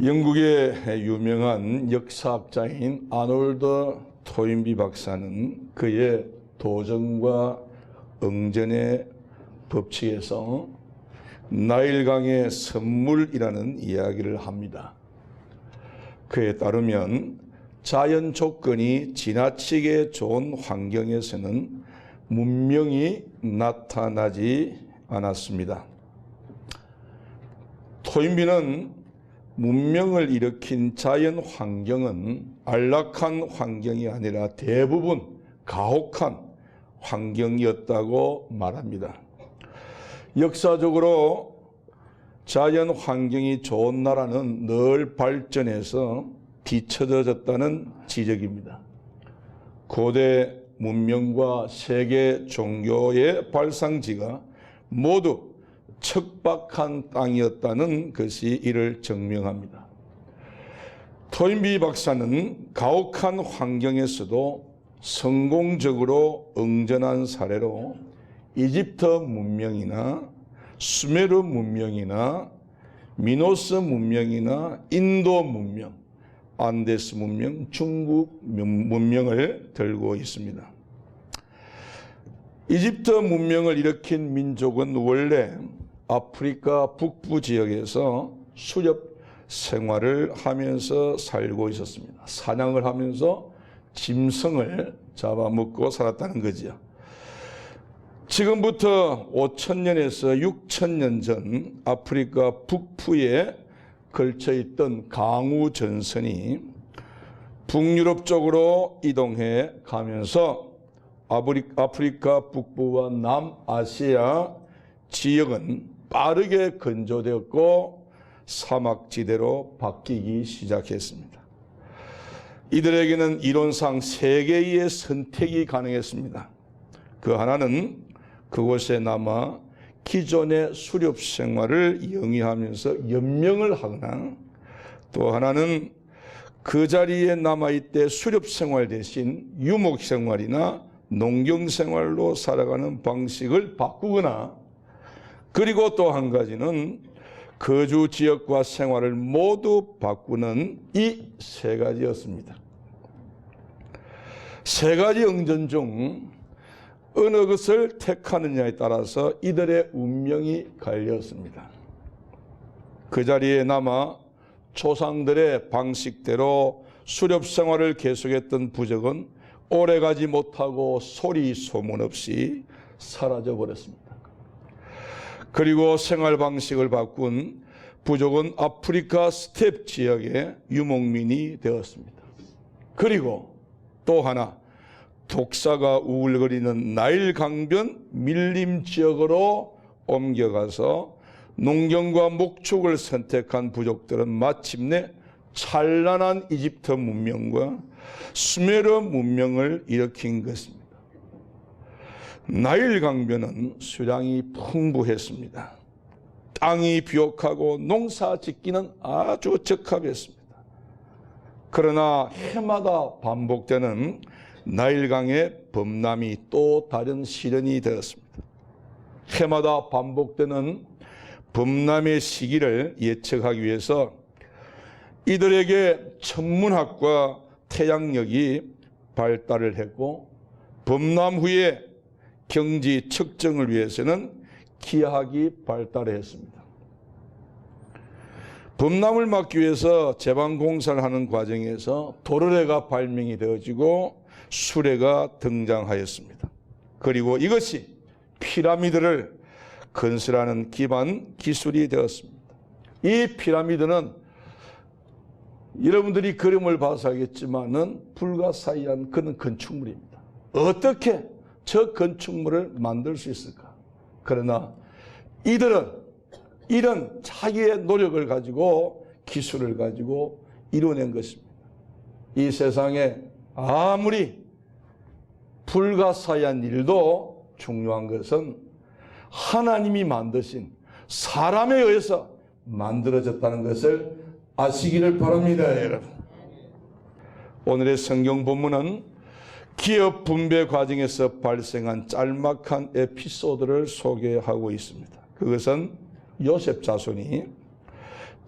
영국의 유명한 역사학자인 아놀드 토인비 박사는 그의 도전과 응전의 법칙에서 나일강의 선물이라는 이야기를 합니다. 그에 따르면 자연 조건이 지나치게 좋은 환경에서는 문명이 나타나지 않았습니다. 토인비는 문명을 일으킨 자연 환경은 안락한 환경이 아니라 대부분 가혹한 환경이었다고 말합니다. 역사적으로 자연 환경이 좋은 나라는 늘 발전해서 뒤처졌다는 지적입니다. 고대 문명과 세계 종교의 발상지가 모두 척박한 땅이었다는 것이 이를 증명합니다. 토인비 박사는 가혹한 환경에서도 성공적으로 응전한 사례로 이집트 문명이나 수메르 문명이나 미노스 문명이나 인도 문명, 안데스 문명, 중국 문명을 들고 있습니다. 이집트 문명을 일으킨 민족은 원래 아프리카 북부 지역에서 수렵 생활을 하면서 살고 있었습니다. 사냥을 하면서 짐승을 잡아먹고 살았다는 거죠. 지금부터 5,000년에서 6,000년 전 아프리카 북부에 걸쳐있던 강우 전선이 북유럽 쪽으로 이동해 가면서 아프리카 북부와 남아시아 지역은 빠르게 건조되었고 사막지대로 바뀌기 시작했습니다. 이들에게는 이론상 세 개의 선택이 가능했습니다. 그 하나는 그곳에 남아 기존의 수렵 생활을 영위하면서 연명을 하거나, 또 하나는 그 자리에 남아있되 수렵 생활 대신 유목 생활이나 농경 생활로 살아가는 방식을 바꾸거나, 그리고 또 한 가지는 거주 지역과 생활을 모두 바꾸는 이 세 가지였습니다. 세 가지 응전 중 어느 것을 택하느냐에 따라서 이들의 운명이 갈렸습니다. 그 자리에 남아 조상들의 방식대로 수렵 생활을 계속했던 부족은 오래가지 못하고 소리 소문 없이 사라져 버렸습니다. 그리고 생활 방식을 바꾼 부족은 아프리카 스텝 지역의 유목민이 되었습니다. 그리고 또 하나, 독사가 우글거리는 나일 강변 밀림 지역으로 옮겨가서 농경과 목축을 선택한 부족들은 마침내 찬란한 이집트 문명과 수메르 문명을 일으킨 것입니다. 나일 강변은 수량이 풍부했습니다. 땅이 비옥하고 농사 짓기는 아주 적합했습니다. 그러나 해마다 반복되는 나일강의 범람이 또 다른 시련이 되었습니다. 해마다 반복되는 범람의 시기를 예측하기 위해서 이들에게 천문학과 태양력이 발달을 했고, 범람 후에 경지 측정을 위해서는 기하학이 발달했습니다. 범람을 막기 위해서 제방 공사를 하는 과정에서 도르래가 발명이 되어지고 수레가 등장하였습니다. 그리고 이것이 피라미드를 건설하는 기반 기술이 되었습니다. 이 피라미드는 여러분들이 그림을 봐서 알겠지만은 불가사의한 그런 건축물입니다. 어떻게 저 건축물을 만들 수 있을까? 그러나 이들은 이런 자기의 노력을 가지고 기술을 가지고 이뤄낸 것입니다. 이 세상에 아무리 불가사의한 일도 중요한 것은 하나님이 만드신 사람에 의해서 만들어졌다는 것을 아시기를 바랍니다, 여러분. 오늘의 성경 본문은 기업 분배 과정에서 발생한 짤막한 에피소드를 소개하고 있습니다. 그것은 요셉 자손이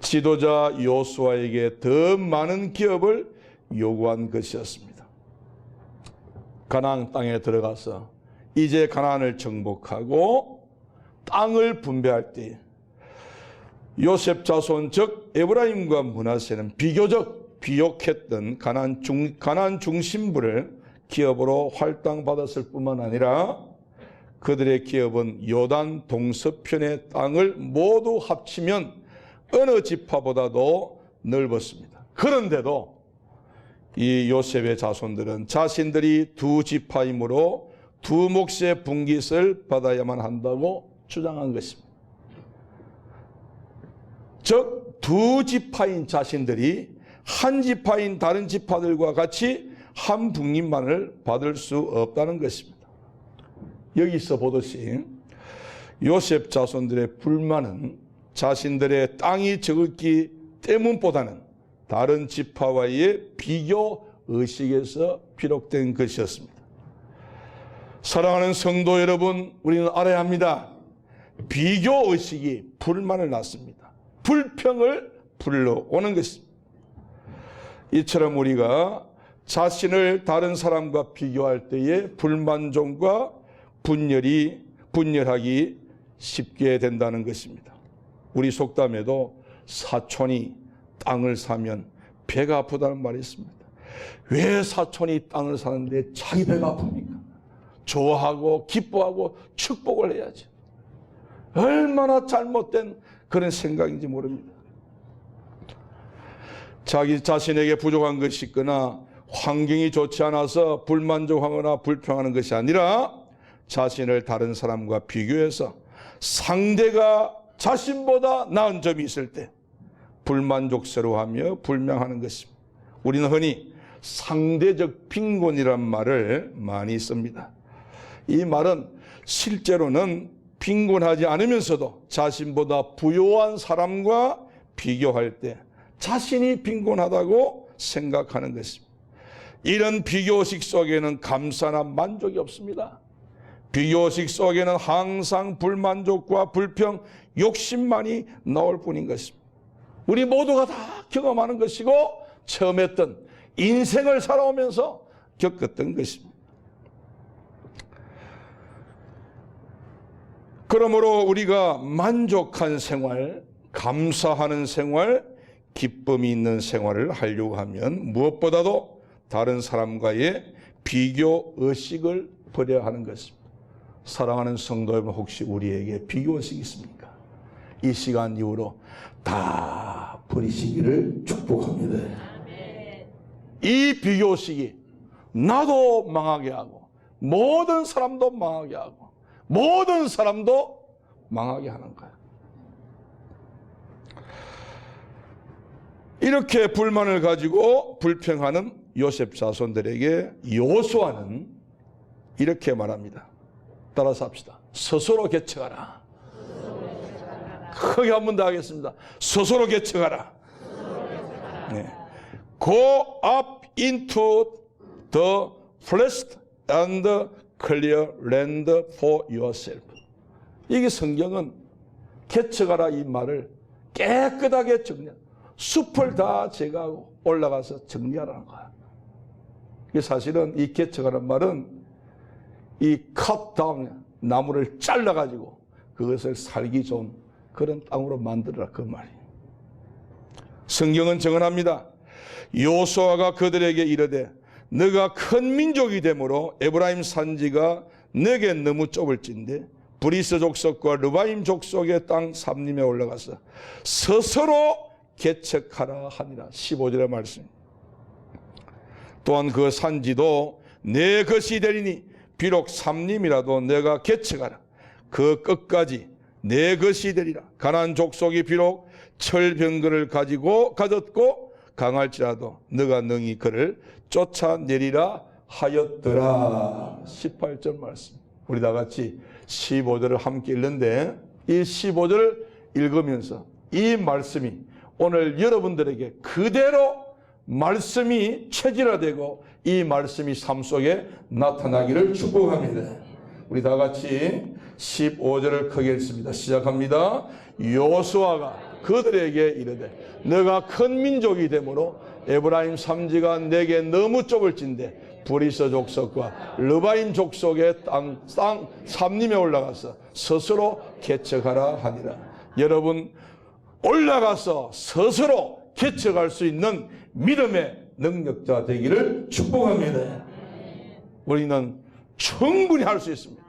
지도자 요수아에게 더 많은 기업을 요구한 것이었습니다. 가나안 땅에 들어가서 이제 가나안을 정복하고 땅을 분배할 때 요셉 자손 즉 에브라임과 므낫세는 비교적 비옥했던 가나안 중심부를 기업으로 할당받았을 뿐만 아니라 그들의 기업은 요단 동서편의 땅을 모두 합치면 어느 지파보다도 넓었습니다. 그런데도 이 요셉의 자손들은 자신들이 두 지파이므로 두 몫의 분깃을 받아야만 한다고 주장한 것입니다. 즉 두 지파인 자신들이 한 지파인 다른 지파들과 같이 한 분깃만을 받을 수 없다는 것입니다. 여기서 보듯이 요셉 자손들의 불만은 자신들의 땅이 적기 때문보다는 다른 지파와의 비교 의식에서 비롯된 것이었습니다. 사랑하는 성도 여러분, 우리는 알아야 합니다. 비교 의식이 불만을 낳습니다. 불평을 불러오는 것입니다. 이처럼 우리가 자신을 다른 사람과 비교할 때에 불만족과 분열하기 쉽게 된다는 것입니다. 우리 속담에도 사촌이 땅을 사면 배가 아프다는 말이 있습니다. 왜 사촌이 땅을 사는데 자기 배가 아픕니까? 좋아하고 기뻐하고 축복을 해야지. 얼마나 잘못된 그런 생각인지 모릅니다. 자기 자신에게 부족한 것이 있거나 환경이 좋지 않아서 불만족하거나 불평하는 것이 아니라 자신을 다른 사람과 비교해서 상대가 자신보다 나은 점이 있을 때 불만족스러워하며 불명하는 것입니다. 우리는 흔히 상대적 빈곤이란 말을 많이 씁니다. 이 말은 실제로는 빈곤하지 않으면서도 자신보다 부유한 사람과 비교할 때 자신이 빈곤하다고 생각하는 것입니다. 이런 비교식 속에는 감사나 만족이 없습니다. 비교식 속에는 항상 불만족과 불평, 욕심만이 나올 뿐인 것입니다. 우리 모두가 다 경험하는 것이고 처음 했던 인생을 살아오면서 겪었던 것입니다. 그러므로 우리가 만족한 생활, 감사하는 생활, 기쁨이 있는 생활을 하려고 하면 무엇보다도 다른 사람과의 비교 의식을 버려야 하는 것입니다. 사랑하는 성도 여러분, 혹시 우리에게 비교 의식이 있습니까? 이 시간 이후로 다 버리시기를 축복합니다. 이 비교 의식이 나도 망하게 하고 모든 사람도 망하게 하고 모든 사람도 망하게 하는 거야. 이렇게 불만을 가지고 불평하는 요셉 자손들에게 요수아는 이렇게 말합니다. 따라서 합시다. 스스로 개척하라. 크게 한 번 더 하겠습니다. 스스로 개척하라. 네. Go up into the blessed and clear land for yourself. 이게 성경은 개척하라 이 말을 깨끗하게 정리해. 숲을 다 제거하고 올라가서 정리하라는 거야. 사실은 이 개척하라는 말은 이 cut down 나무를 잘라가지고 그것을 살기 좋은 그런 땅으로 만들어라 그 말이에요. 성경은 정언합니다. 요수아가 그들에게 이르되 너가 큰 민족이 되므로 에브라임 산지가 너에게 너무 좁을진데 브리스 족속과 르바임 족속의 땅 삼림에 올라가서 스스로 개척하라 하니라. 15절의 말씀. 또한 그 산지도 내 것이 되리니 비록 삼림이라도 내가 개척하라. 그 끝까지 내 것이 되리라. 가나안 족속이 비록 철병거를 가졌고 강할지라도 너가 능히 그를 쫓아내리라 하였더라. 18절 말씀. 우리 다 같이 15절을 함께 읽는데 이 15절을 읽으면서 이 말씀이 오늘 여러분들에게 그대로 말씀이 체질화되고 이 말씀이 삶 속에 나타나기를 축복합니다. 우리 다 같이 15절을 크게 읽습니다. 시작합니다. 요수아가 그들에게 이르되 너가 큰 민족이 되므로 에브라임 삼지가 내게 너무 좁을진대 브리스 족속과 르바임 족속의 땅 삼림에 올라가서 스스로 개척하라 하니라. 여러분, 올라가서 스스로 개척할 수 있는 믿음의 능력자 되기를 축복합니다. 우리는 충분히 할 수 있습니다.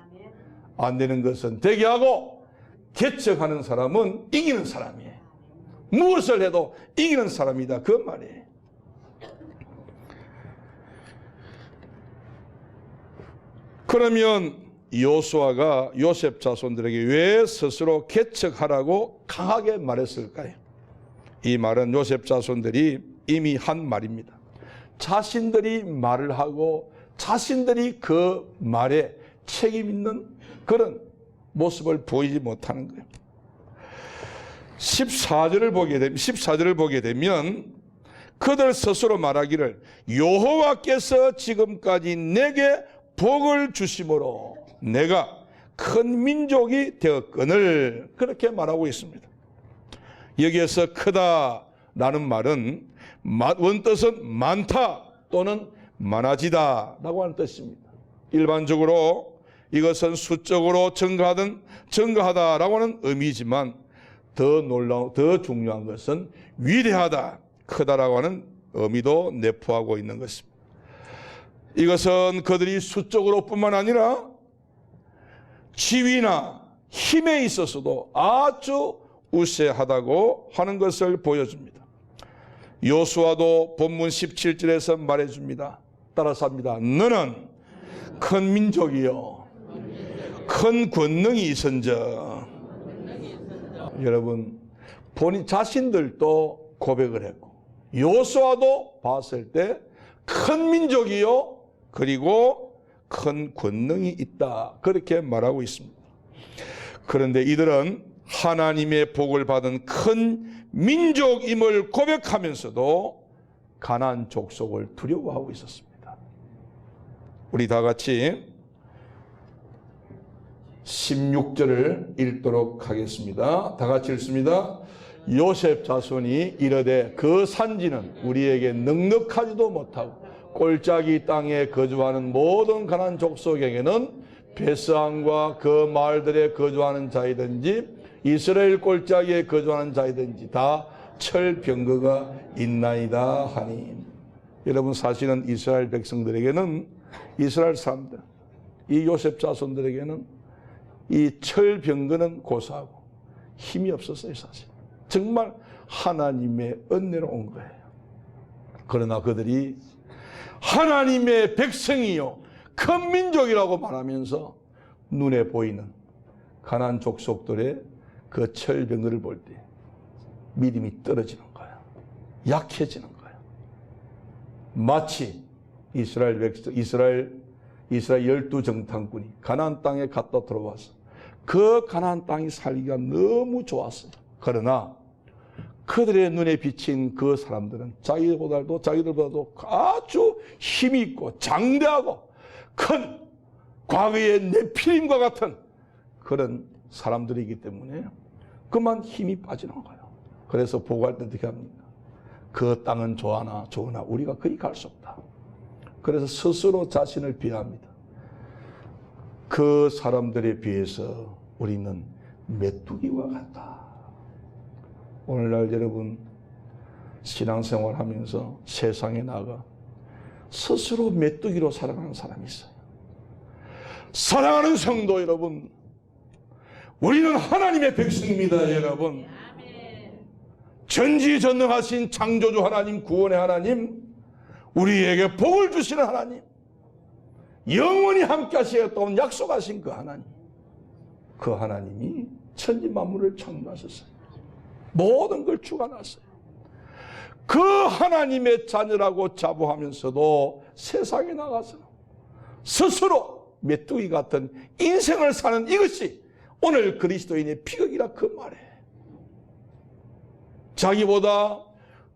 안 되는 것은 되게 하고, 개척하는 사람은 이기는 사람이에요. 무엇을 해도 이기는 사람이다, 그 말이에요. 그러면 여호수아가 요셉 자손들에게 왜 스스로 개척하라고 강하게 말했을까요? 이 말은 요셉 자손들이 이미 한 말입니다. 자신들이 말을 하고 자신들이 그 말에 책임 있는 그런 모습을 보이지 못하는 거예요. 14절을 보게 되면 그들 스스로 말하기를 여호와께서 지금까지 내게 복을 주심으로 내가 큰 민족이 되었거늘 그렇게 말하고 있습니다. 여기에서 크다라는 말은 원뜻은 많다 또는 많아지다 라고 하는 뜻입니다. 일반적으로 이것은 수적으로 증가하다라고 하는 의미지만 더 중요한 것은 위대하다, 크다라고 하는 의미도 내포하고 있는 것입니다. 이것은 그들이 수적으로 뿐만 아니라 지위나 힘에 있어서도 아주 우세하다고 하는 것을 보여줍니다. 여호수아도 본문 17절에서 말해줍니다. 따라서 합니다. 너는 큰 민족이요 큰 권능이 있은즉. 여러분, 본인 자신들도 고백을 했고 여호수아도 봤을 때 큰 민족이요 그리고 큰 권능이 있다 그렇게 말하고 있습니다. 그런데 이들은 하나님의 복을 받은 큰 민족임을 고백하면서도 가나안 족속을 두려워하고 있었습니다. 우리 다 같이 16절을 읽도록 하겠습니다. 다 같이 읽습니다. 요셉 자손이 이르되 그 산지는 우리에게 넉넉하지도 못하고 골짜기 땅에 거주하는 모든 가나안 족속에게는 베스안과 그 마을들에 거주하는 자이든지 이스라엘 골짜기에 거주하는 자이든지 다 철병거가 있나이다 하니. 여러분, 사실은 이스라엘 백성들에게는, 이스라엘 사람들, 이 요셉 자손들에게는 이 철병거는 고사하고 힘이 없었어요. 사실 정말 하나님의 은혜로 온 거예요. 그러나 그들이 하나님의 백성이요 큰 민족이라고 말하면서 눈에 보이는 가나안 족속들의 그 철병거를 볼 때 믿음이 떨어지는 거예요. 약해지는 거예요. 마치 이스라엘 12 정탐꾼이 가나안 땅에 갔다 들어와서 그 가나안 땅이 살기가 너무 좋았어요. 그러나 그들의 눈에 비친 그 사람들은 자기들보다도 아주 힘이 있고 장대하고 큰 과거의 네필림과 같은 그런 사람들이기 때문에 그만 힘이 빠지는 거예요. 그래서 보고할 때 어떻게 합니까? 그 땅은 좋으나 우리가 거기 갈 수 없다. 그래서 스스로 자신을 비하합니다. 그 사람들에 비해서 우리는 메뚜기와 같다. 오늘날 여러분 신앙생활 하면서 세상에 나가 스스로 메뚜기로 살아가는 사람이 있어요. 사랑하는 성도 여러분, 우리는 하나님의 백성입니다. 여러분, 전지전능하신 창조주 하나님, 구원의 하나님, 우리에게 복을 주시는 하나님, 영원히 함께 하시겠다고 약속하신 그 하나님, 그 하나님이 천지 만물을 창조하셨어요. 모든 걸 주관하셨어요. 그 하나님의 자녀라고 자부하면서도 세상에 나가서 스스로 메뚜기 같은 인생을 사는 이것이 오늘 그리스도인의 비극이라 그 말에, 자기보다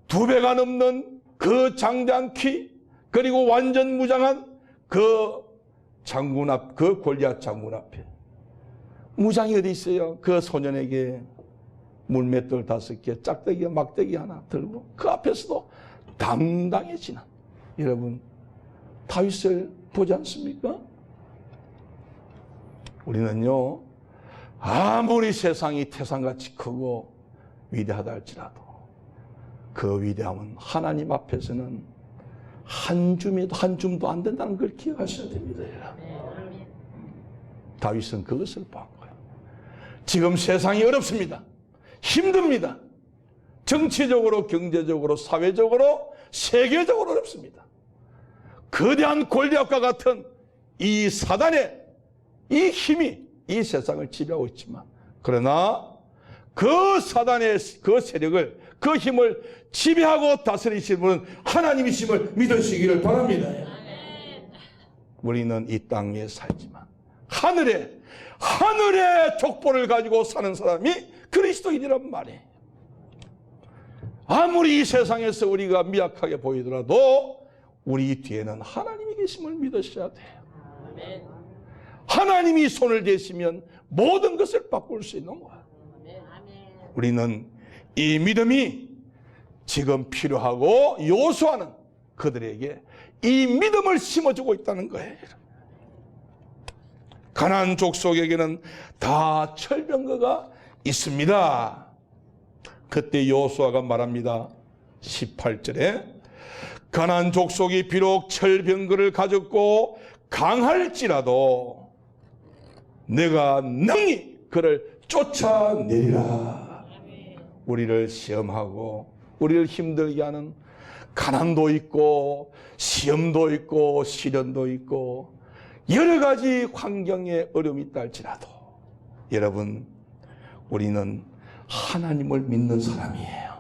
2배가 넘는 그 장대한 키, 그리고 완전 무장한 그 장군 앞, 그 골리앗 장군 앞에 무장이 어디 있어요? 그 소년에게 물맷돌 5개, 짝대기 막대기 하나 들고 그 앞에서도 당당해지는 여러분 다윗을 보지 않습니까? 우리는요 아무리 세상이 태산같이 크고 위대하다 할지라도 그 위대함은 하나님 앞에서는 한 줌도 안 된다는 걸 기억하셔야 됩니다. 다윗은 그것을 본 거예요. 지금 세상이 어렵습니다. 힘듭니다. 정치적으로, 경제적으로, 사회적으로, 세계적으로 어렵습니다. 거대한 골리앗과 같은 이 사단의 이 힘이 이 세상을 지배하고 있지만, 그러나 그 사단의 그 세력을, 그 힘을 지배하고 다스리시는 분은 하나님이심을 믿으시기를 바랍니다. 우리는 이 땅 위에 살지만 하늘의 족보를 가지고 사는 사람이 그리스도인이란 말이에요. 아무리 이 세상에서 우리가 미약하게 보이더라도 우리 뒤에는 하나님이 계심을 믿으셔야 돼요. 하나님이 손을 대시면 모든 것을 바꿀 수 있는 거예요. 우리는 이 믿음이 지금 필요하고 요소하는 그들에게 이 믿음을 심어주고 있다는 거예요. 가나안 족속에게는 다 철병거가 있습니다. 그때 여호수아가 말합니다. 18절에 가나안 족속이 비록 철병거를 가졌고 강할지라도 내가 능히 그를 쫓아내리라. 우리를 시험하고 우리를 힘들게 하는 가난도 있고 시험도 있고 시련도 있고 여러 가지 환경에 어려움이 있다 할지라도 여러분 우리는 하나님을 믿는 사람이에요.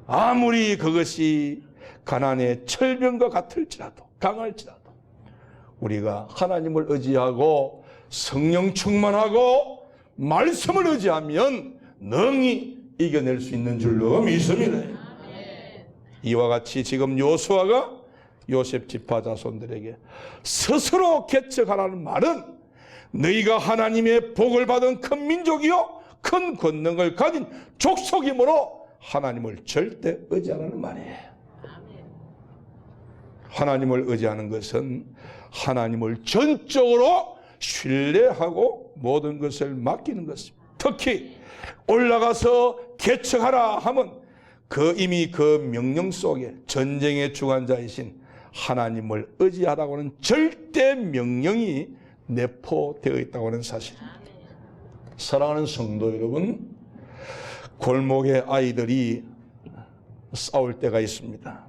아무리 그것이 가난의 철병과 같을지라도 강할지라도 우리가 하나님을 의지하고 성령 충만하고 말씀을 의지하면 능히 이겨낼 수 있는 줄로 믿습니다. 이와 같이 지금 여호수아가 요셉 지파 자손들에게 스스로 개척하라는 말은 너희가 하나님의 복을 받은 큰 민족이요 큰 권능을 가진 족속이므로 하나님을 절대 의지하라는 말이에요. 하나님을 의지하는 것은 하나님을 전적으로 신뢰하고 모든 것을 맡기는 것입니다. 특히 올라가서 개척하라 하면 이미 그 명령 속에 전쟁의 주관자이신 하나님을 의지하라고는 절대 명령이 내포되어 있다고 하는 사실. 사랑하는 성도 여러분, 골목에 아이들이 싸울 때가 있습니다.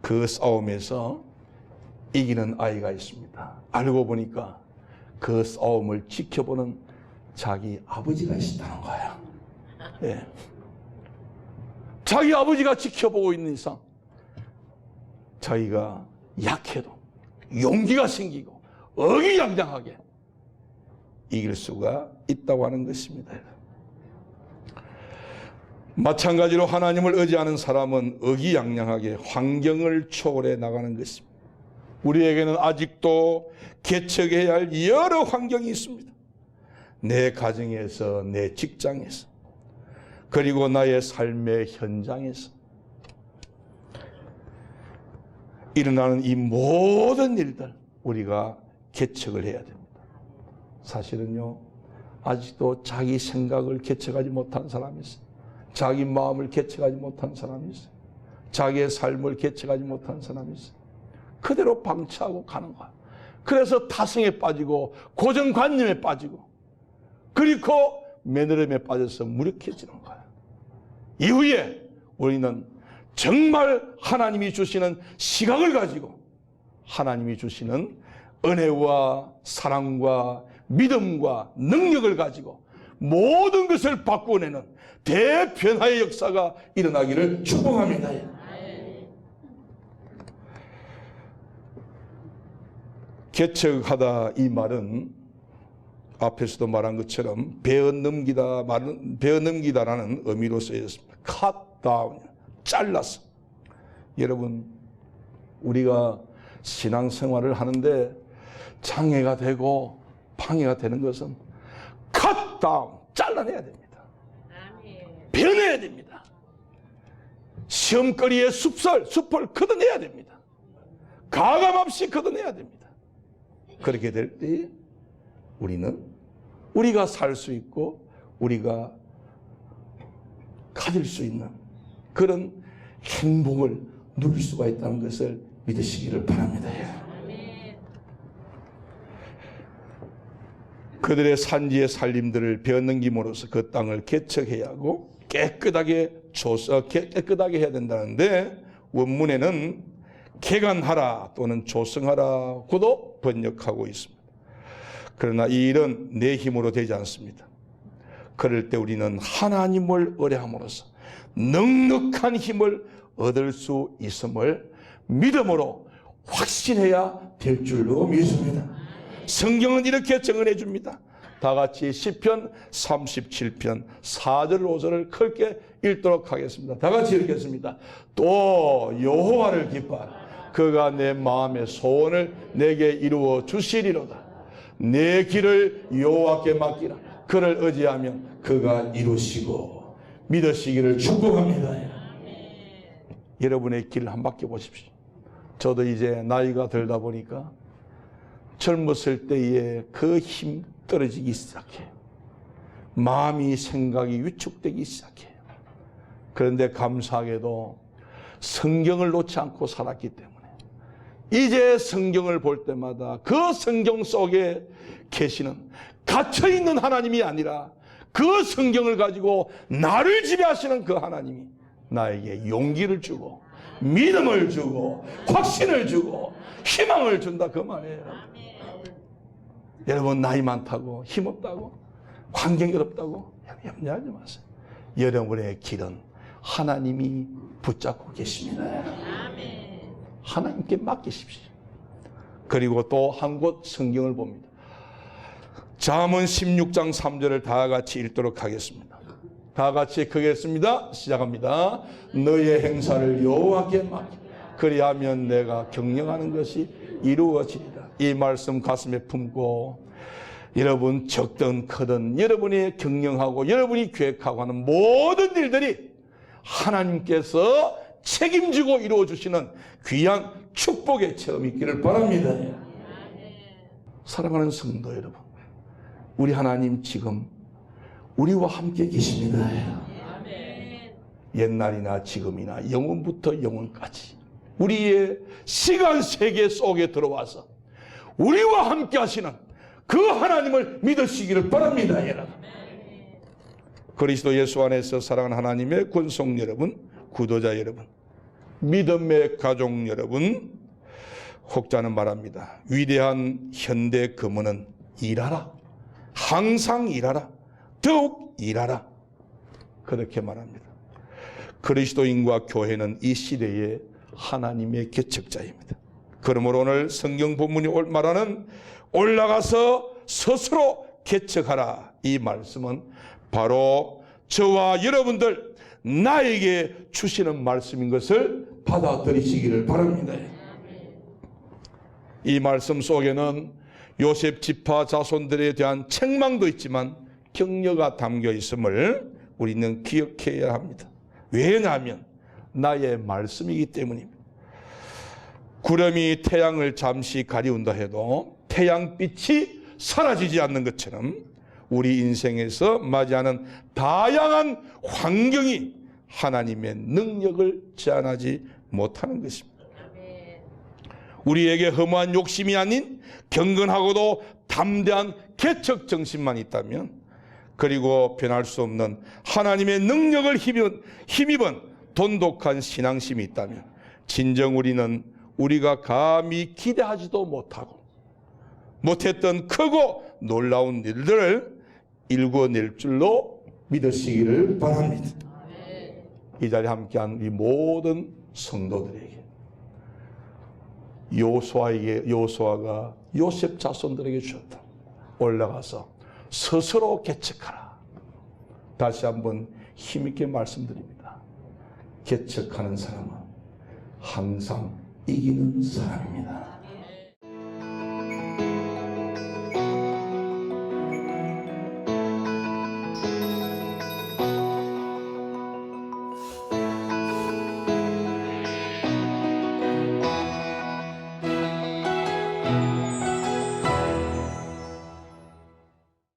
그 싸움에서 이기는 아이가 있습니다. 알고 보니까 그 싸움을 지켜보는 자기 아버지가 있다는 거야. 예. 자기 아버지가 지켜보고 있는 이상 자기가 약해도 용기가 생기고 의기양양하게 이길 수가 있다고 하는 것입니다. 마찬가지로 하나님을 의지하는 사람은 의기양양하게 환경을 초월해 나가는 것입니다. 우리에게는 아직도 개척해야 할 여러 환경이 있습니다. 내 가정에서, 내 직장에서, 그리고 나의 삶의 현장에서 일어나는 이 모든 일들 우리가 개척을 해야 됩니다. 사실은요, 아직도 자기 생각을 개척하지 못한 사람이 있어요. 자기 마음을 개척하지 못한 사람이 있어요. 자기의 삶을 개척하지 못한 사람이 있어요. 그대로 방치하고 가는 거야. 그래서 타성에 빠지고 고정관념에 빠지고 그리고 매너름에 빠져서 무력해지는 거야. 이후에 우리는 정말 하나님이 주시는 시각을 가지고 하나님이 주시는 은혜와 사랑과 믿음과 능력을 가지고 모든 것을 바꾸어내는 대변화의 역사가 일어나기를 축복합니다. 개척하다 이 말은 앞에서도 말한 것처럼 베어 넘기다라는 의미로 쓰였습니다. cut down, 잘라서. 여러분, 우리가 신앙생활을 하는데 장애가 되고 방해가 되는 것은 cut down, 잘라내야 됩니다. 베어내야 됩니다. 시험거리의 숲을 걷어내야 됩니다. 가감없이 걷어내야 됩니다. 그렇게 될 때 우리가 살 수 있고 우리가 가질 수 있는 그런 행복을 누릴 수가 있다는 것을 믿으시기를 바랍니다. 그들의 산지의 살림들을 베어넘김으로써 그 땅을 개척해야 하고 깨끗하게 해야 된다는데, 원문에는 개간하라 또는 조성하라고도 번역하고 있습니다. 그러나 이 일은 내 힘으로 되지 않습니다. 그럴 때 우리는 하나님을 의뢰함으로써 넉넉한 힘을 얻을 수 있음을 믿음으로 확신해야 될 줄로 믿습니다. 성경은 이렇게 정언해 줍니다. 다 같이 시편 37편 4절 5절을 크게 읽도록 하겠습니다. 다 같이 읽겠습니다. 또 여호와를 기뻐하라. 그가 내 마음의 소원을 내게 이루어 주시리로다. 내 길을 여호와께 맡기라. 그를 의지하면 그가 이루시고, 믿으시기를 축복합니다. 여러분의 길을 한번 맡겨보십시오. 저도 이제 나이가 들다 보니까 젊었을 때에 그 힘 떨어지기 시작해요. 마음이 생각이 위축되기 시작해요. 그런데 감사하게도 성경을 놓지 않고 살았기 때문에 이제 성경을 볼 때마다 그 성경 속에 계시는 갇혀있는 하나님이 아니라 그 성경을 가지고 나를 지배하시는 그 하나님이 나에게 용기를 주고 믿음을 주고 확신을 주고 희망을 준다, 그 말이에요. 여러분, 나이 많다고 힘없다고 환경이 어렵다고 염려하지 마세요. 여러분의 길은 하나님이 붙잡고 계십니다. 하나님께 맡기십시오. 그리고 또 한 곳 성경을 봅니다. 잠언 16장 3절을 다 같이 읽도록 하겠습니다. 다 같이 크게 읽습니다. 시작합니다. 너의 행사를 여호와께 맡기라. 그리하면 내가 경영하는 것이 이루어지리라. 이 말씀 가슴에 품고 여러분 적든 크든 여러분이 경영하고 여러분이 계획하고 하는 모든 일들이 하나님께서 책임지고 이루어주시는 귀한 축복의 체험이 있기를 바랍니다. 사랑하는 성도 여러분, 우리 하나님 지금 우리와 함께 계십니다. 옛날이나 지금이나 영원부터 영원까지 우리의 시간 세계 속에 들어와서 우리와 함께 하시는 그 하나님을 믿으시기를 바랍니다. 여러분, 그리스도 예수 안에서 사랑하는 하나님의 권속 여러분, 구도자 여러분, 믿음의 가족 여러분, 혹자는 말합니다. 위대한 현대 금은은 일하라, 항상 일하라, 더욱 일하라, 그렇게 말합니다. 그리스도인과 교회는 이 시대의 하나님의 개척자입니다. 그러므로 오늘 성경 본문이 말하는 올라가서 스스로 개척하라, 이 말씀은 바로 저와 여러분들, 나에게 주시는 말씀인 것을 받아들이시기를 바랍니다. 이 말씀 속에는 요셉 지파 자손들에 대한 책망도 있지만 격려가 담겨 있음을 우리는 기억해야 합니다. 왜냐하면 나의 말씀이기 때문입니다. 구름이 태양을 잠시 가리운다 해도 태양빛이 사라지지 않는 것처럼 우리 인생에서 맞이하는 다양한 환경이 하나님의 능력을 제한하지 못하는 것입니다. 우리에게 허무한 욕심이 아닌 경건하고도 담대한 개척 정신만 있다면, 그리고 변할 수 없는 하나님의 능력을 힘입은 돈독한 신앙심이 있다면, 진정 우리는 우리가 감히 기대하지도 못했던 크고 놀라운 일들을 일궈낼 줄로 믿으시기를 바랍니다. 이 자리에 함께한 우리 모든 성도들에게, 여호수아가 요셉 자손들에게 주셨다. 올라가서 스스로 개척하라. 다시 한번 힘있게 말씀드립니다. 개척하는 사람은 항상 이기는 사람입니다.